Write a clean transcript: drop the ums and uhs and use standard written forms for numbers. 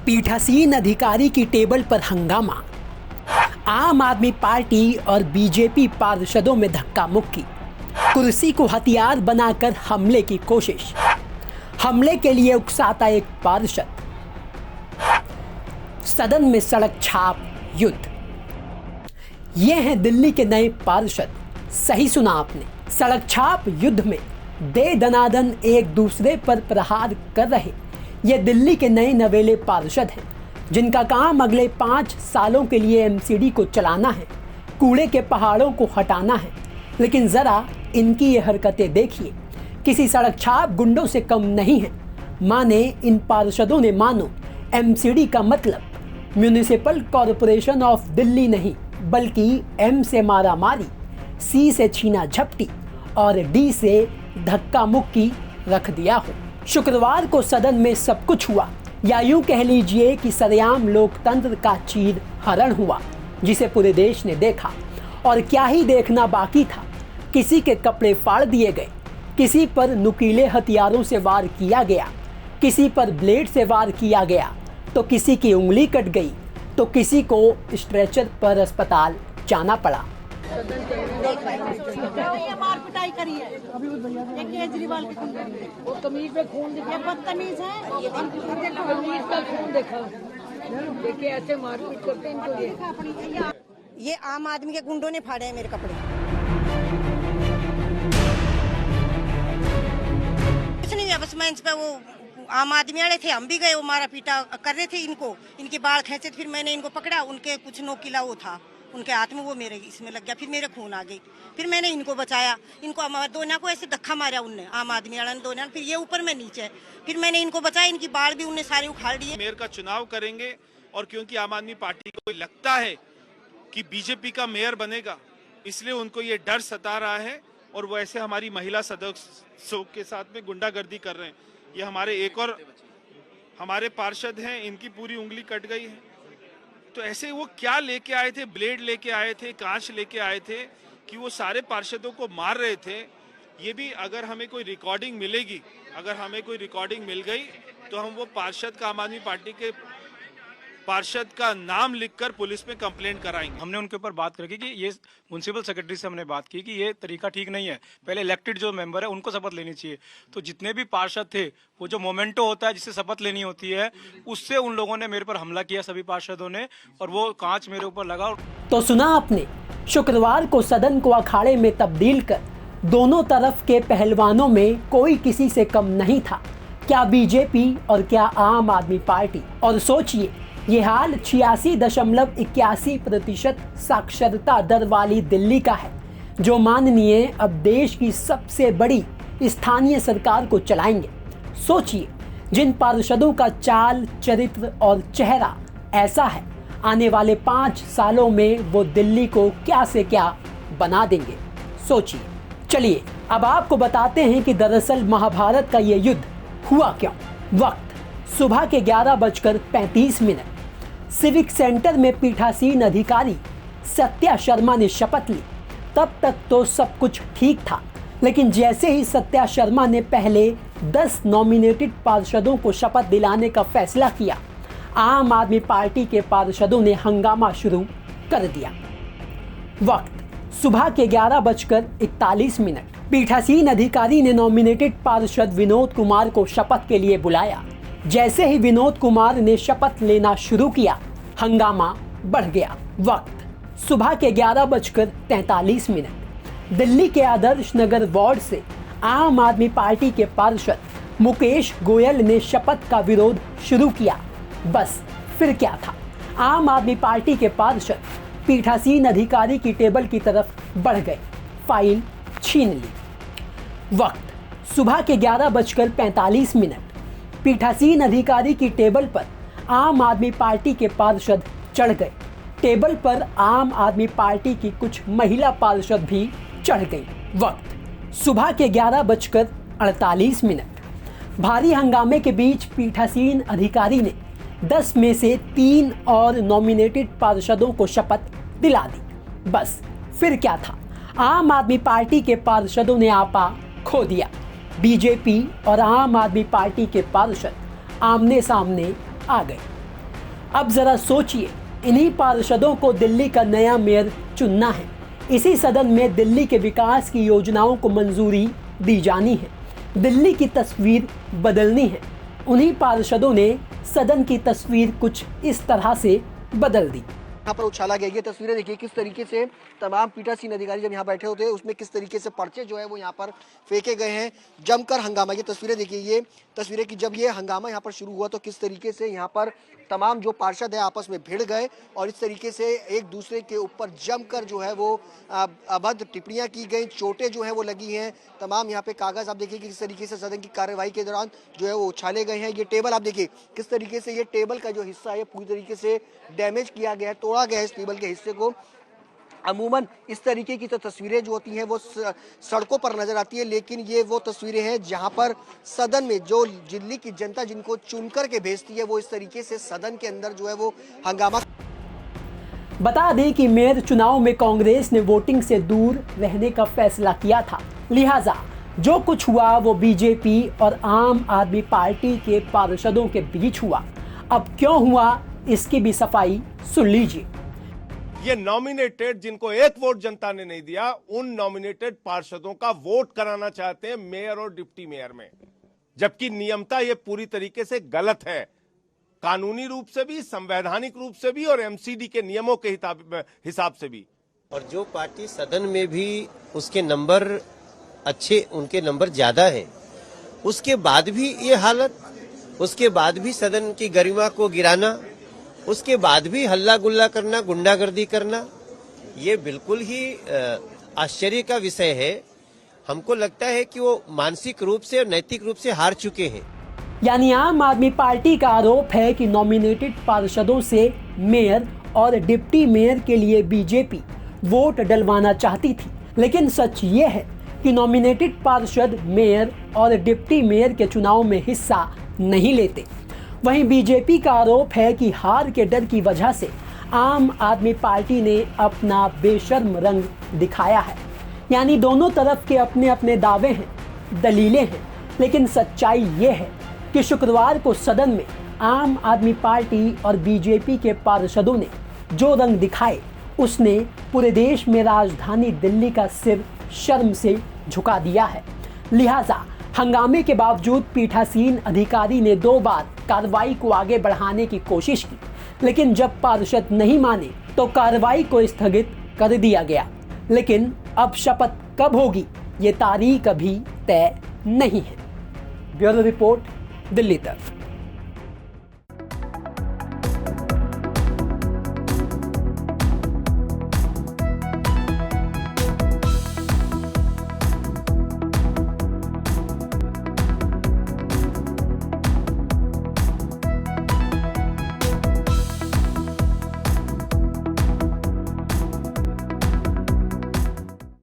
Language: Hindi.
पीठासीन अधिकारी की टेबल पर हंगामा। आम आदमी पार्टी और बीजेपी पार्षदों में धक्का मुक्की। कुर्सी को हथियार बनाकर हमले की कोशिश। हमले के लिए उकसाता एक पार्षद। सदन में सड़क छाप युद्ध। ये हैं दिल्ली के नए पार्षद। सही सुना आपने, सड़क छाप युद्ध में दे दनादन एक दूसरे पर प्रहार कर रहे ये दिल्ली के नए नवेले पार्षद हैं, जिनका काम अगले 5 सालों के लिए एमसीडी को चलाना है, कूड़े के पहाड़ों को हटाना है। लेकिन ज़रा इनकी ये हरकतें देखिए, किसी सड़क छाप गुंडों से कम नहीं है। माने इन पार्षदों ने मानो एमसीडी का मतलब म्यूनिसिपल कॉरपोरेशन ऑफ दिल्ली नहीं, बल्कि एम से मारा मारी, सी से छीना झपटी और डी से धक्का मुक्की रख दिया हो। शुक्रवार को सदन में सब कुछ हुआ, या यूं कह लीजिए कि सरेआम लोकतंत्र का चीर हरण हुआ, जिसे पूरे देश ने देखा। और क्या ही देखना बाकी था, किसी के कपड़े फाड़ दिए गए, किसी पर नुकीले हथियारों से वार किया गया, किसी पर ब्लेड से वार किया गया, तो किसी की उंगली कट गई, तो किसी को स्ट्रेचर पर अस्पताल जाना पड़ा। ये मार पिटाई करी है, ये केजरीवाल की खून करी है, वो कमीज पे खून दिखा, बदतमीज है, कमीज पे खून देखा, देखिए ऐसे मारपीट करते हैं इनको। ये आम आदमी के गुंडों ने फाड़े हैं मेरे कपड़े। कुछ नहीं है, बस मैं इस पे वो आम आदमी वाले थे, हम भी गए, वो मारा पीटा कर रहे थे इनको, इनके बाल खींचे, फिर मैंने इनको पकड़ा, उनके कुछ नोकीला वो था उनके हाथ में, वो मेरे इसमें लग गया, फिर मेरे खून आ गई, फिर मैंने इनको बचाया, इनको दोनों को ऐसे धक्का मारा उनने, आम आदमी वाला ने दोनों, फिर ये ऊपर में नीचे, फिर मैंने इनको बचाया, इनकी बाल भी उनने सारे उखाड़ दिए। मेयर का चुनाव करेंगे और क्योंकि आम आदमी पार्टी को लगता है कि बीजेपी का मेयर बनेगा, इसलिए उनको ये डर सता रहा है और वो ऐसे हमारी महिला सदस्यों के साथ में गुंडागर्दी कर रहे हैं। ये हमारे एक और हमारे पार्षद हैं, इनकी पूरी उंगली कट गई है। तो ऐसे वो क्या लेके आए थे, ब्लेड लेके आए थे, कांच लेके आए थे कि वो सारे पार्षदों को मार रहे थे। ये भी अगर हमें कोई रिकॉर्डिंग मिलेगी, अगर हमें कोई रिकॉर्डिंग मिल गई तो हम वो पार्षद का, आम आदमी पार्टी के पार्षद का नाम लिखकर पुलिस में कंप्लेंट कराएंगे। हमने उनके ऊपर बात करके कि ये म्युनिसिपल सेक्रेटरी से हमने बात की कि ये तरीका ठीक नहीं है, पहले इलेक्टेड जो मेंबर है उनको शपथ लेनी चाहिए। तो जितने भी पार्षद थे, वो जो मोमेंटो होता है जिससे शपथ लेनी होती है, उससे उन लोगों ने मेरे पर हमला किया, सभी पार्षदों ने, और वो कांच मेरे ऊपर लगा। तो सुना आपने, शुक्रवार को सदन को अखाड़े में तब्दील कर दोनों तरफ के पहलवानों में कोई किसी से कम नहीं था। क्या बीजेपी और क्या आम आदमी पार्टी। और सोचिए, ये हाल 86.81% साक्षरता दर वाली दिल्ली का है, जो माननीय अब देश की सबसे बड़ी स्थानीय सरकार को चलाएंगे। सोचिए, जिन पार्षदों का चाल, चरित्र और चेहरा ऐसा है, आने वाले 5 सालों में वो दिल्ली को क्या से क्या बना देंगे। सोचिए। चलिए अब आपको बताते हैं कि दरअसल महाभारत का ये युद्ध हुआ क्यों। वक्त सुबह के 11:35। सिविक सेंटर में पीठासीन अधिकारी सत्या शर्मा ने शपथ ली। तब तक तो सब कुछ ठीक था, लेकिन जैसे ही सत्या शर्मा ने पहले 10 नॉमिनेटेड पार्षदों को शपथ दिलाने का फैसला किया, आम आदमी पार्टी के पार्षदों ने हंगामा शुरू कर दिया। वक्त सुबह के 11:41। पीठासीन अधिकारी ने नॉमिनेटेड पार्षद विनोद कुमार को शपथ के लिए बुलाया। जैसे ही विनोद कुमार ने शपथ लेना शुरू किया, हंगामा बढ़ गया। वक्त सुबह के 11:43। दिल्ली के आदर्श नगर वार्ड से आम आदमी पार्टी के पार्षद मुकेश गोयल ने शपथ का विरोध शुरू किया। बस फिर क्या था, आम आदमी पार्टी के पार्षद पीठासीन अधिकारी की टेबल की तरफ बढ़ गए, फाइल छीन ली। वक्त सुबह के 11:45। पीठासीन अधिकारी की टेबल पर आम आदमी पार्टी के पार्षद चढ़ गए। टेबल पर आम आदमी पार्टी की कुछ महिला पार्षद भी चढ़ गई। वक्त सुबह के 11:48। भारी हंगामे के बीच पीठासीन अधिकारी ने 10 में से 3 और नॉमिनेटेड पार्षदों को शपथ दिला दी। बस फिर क्या था, आम आदमी पार्टी के पार्षदों ने आपा खो दिया। बीजेपी और आम आदमी पार्टी के पार्षद आमने सामने आ गए। अब जरा सोचिए, इन्हीं पार्षदों को दिल्ली का नया मेयर चुनना है। इसी सदन में दिल्ली के विकास की योजनाओं को मंजूरी दी जानी है, दिल्ली की तस्वीर बदलनी है। उन्हीं पार्षदों ने सदन की तस्वीर कुछ इस तरह से बदल दी। यहाँ पर उछाला गया, ये तस्वीरें देखिए किस तरीके से तमाम पीठासीन अधिकारी जब यहाँ बैठे होते हैं उसमें किस तरीके से पर्चे जो है वो यहाँ पर फेंके गए हैं, जमकर हंगामा। ये तस्वीरें देखिए, ये तस्वीरें कि जब ये हंगामा यहाँ पर शुरू हुआ तो किस तरीके से यहाँ पर तमाम जो पार्षद है आपस में भिड़ गए और इस तरीके से एक दूसरे के ऊपर जमकर जो है वो अभद्र टिप्पणियां की गई, चोटें जो है वो लगी हैं। तमाम यहाँ पे कागज आप देखिए कि किस तरीके से सदन की कार्यवाही के दौरान जो है वो उछाले गए हैं। ये टेबल आप देखिए किस तरीके से ये टेबल का जो हिस्सा है पूरी तरीके से डैमेज किया गया है, तोड़ा गया है इस टेबल के हिस्से को। अमूमन इस तरीके की तो तस्वीरें जो होती हैं वो सड़कों पर नजर आती है, लेकिन ये वो तस्वीरें हैं जहां पर सदन में जो दिल्ली की जनता जिनको चुनकर के भेजती है वो इस तरीके से सदन के अंदर जो है वो हंगामा। बता दें कि मेयर चुनाव में कांग्रेस ने वोटिंग से दूर रहने का फैसला किया था, लिहाजा जो कुछ हुआ वो बीजेपी और आम आदमी पार्टी के पार्षदों के बीच हुआ। अब क्यों हुआ इसकी भी सफाई सुन लीजिए। ये नॉमिनेटेड जिनको एक वोट जनता ने नहीं दिया, उन नॉमिनेटेड पार्षदों का वोट कराना चाहते हैं मेयर और डिप्टी मेयर में, जबकि नियमता ये पूरी तरीके से गलत है, कानूनी रूप से भी, संवैधानिक रूप से भी और एमसीडी के नियमों के हिसाब से भी। और जो पार्टी सदन में भी उसके नंबर अच्छे, उनके नंबर ज्यादा हैं, उसके बाद भी ये हालत, उसके बाद भी सदन की गरिमा को गिराना, उसके बाद भी हल्ला गुल्ला करना, गुंडागर्दी करना, ये बिल्कुल ही आश्चर्य का विषय है। हमको लगता है कि वो मानसिक रूप से और नैतिक रूप से हार चुके हैं। यानी आम आदमी पार्टी का आरोप है कि नॉमिनेटेड पार्षदों से मेयर और डिप्टी मेयर के लिए बीजेपी वोट डलवाना चाहती थी, लेकिन सच ये है कि नॉमिनेटेड पार्षद मेयर और डिप्टी मेयर के चुनाव में हिस्सा नहीं लेते। वहीं बीजेपी का आरोप है कि हार के डर की वजह से आम आदमी पार्टी ने अपना बेशर्म रंग दिखाया है। यानी दोनों तरफ के अपने अपने दावे हैं, दलीलें हैं, लेकिन सच्चाई ये है कि शुक्रवार को सदन में आम आदमी पार्टी और बीजेपी के पार्षदों ने जो रंग दिखाए उसने पूरे देश में राजधानी दिल्ली का सिर शर्म से झुका दिया है। लिहाजा हंगामे के बावजूद पीठासीन अधिकारी ने 2 बार कार्रवाई को आगे बढ़ाने की कोशिश की, लेकिन जब पार्षद नहीं माने तो कार्रवाई को स्थगित कर दिया गया। लेकिन अब शपथ कब होगी ये तारीख अभी तय नहीं है। ब्यूरो रिपोर्ट, दिल्ली तक।